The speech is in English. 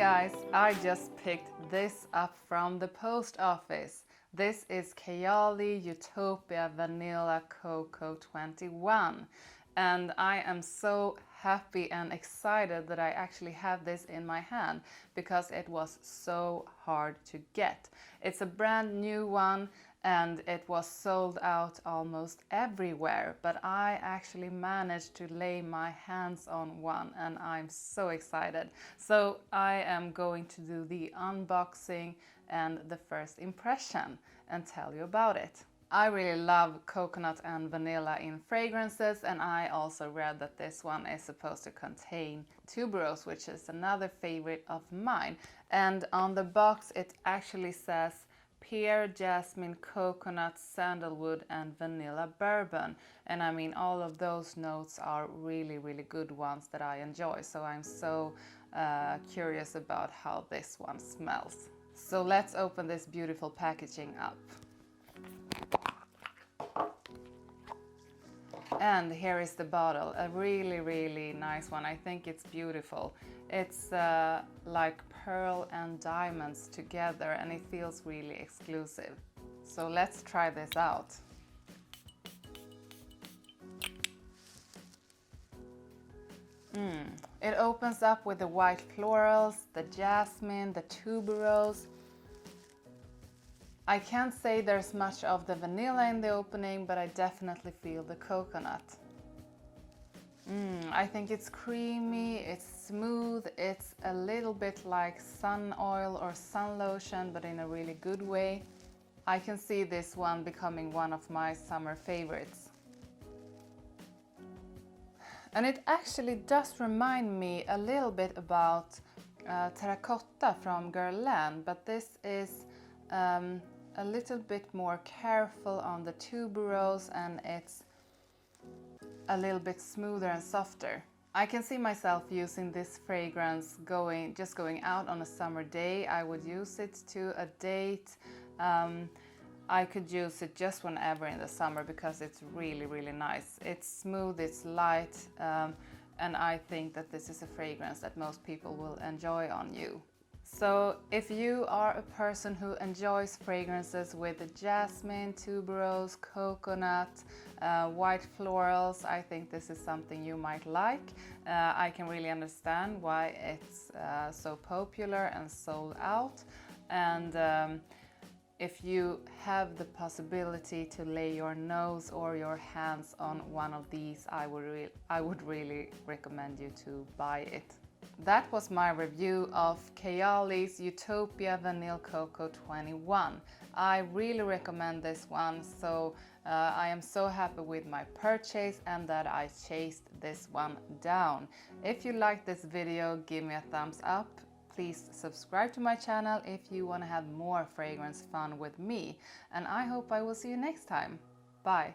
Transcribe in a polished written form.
guys, I just picked this up from the post office. This is Kayali Utopia Vanille Coco 21 and I am so happy and excited that I actually have this in my hand because it was so hard to get. It's a brand new one and it was sold out almost everywhere, but I actually managed to lay my hands on one and I'm so excited. So I am going to do the unboxing and the first impression and tell you about it. I really love coconut and vanilla in fragrances, and I also read that this one is supposed to contain tuberose, which is another favorite of mine. And on the box it actually says pear, jasmine, coconut, sandalwood and vanilla bourbon. And I mean, all of those notes are really good ones that I enjoy. So I'm so curious about how this one smells. So let's open this beautiful packaging up. And here is the bottle, a really nice one. I think it's beautiful. It's like pearl and diamonds together and it feels really exclusive. So let's try this out. It opens up with the white florals, the jasmine, the tuberose. I can't say there's much of the vanilla in the opening, but I definitely feel the coconut. I think it's creamy, it's smooth, it's a little bit like sun oil or sun lotion, but in a really good way. I can see this one becoming one of my summer favorites. And it actually does remind me a little bit about Terracotta from Guerlain, but this is a little bit more careful on the tuberose and it's a little bit smoother and softer. I can see myself using this fragrance just going out on a summer day. I would use it to a date. I could use it just whenever in the summer because it's really nice. It's smooth, it's light, and I think that this is a fragrance that most people will enjoy on you. So if you are a person who enjoys fragrances with the jasmine, tuberose, coconut, white florals, I think this is something you might like. I can really understand why it's so popular and sold out. And if you have the possibility to lay your nose or your hands on one of these, I would really recommend you to buy it. That was my review of Kayali's Utopia Vanille Coco 21. I really recommend this one, so I am so happy with my purchase and that I chased this one down. If you like this video, give me a thumbs up. Please subscribe to my channel if you want to have more fragrance fun with me. And I hope I will see you next time. Bye!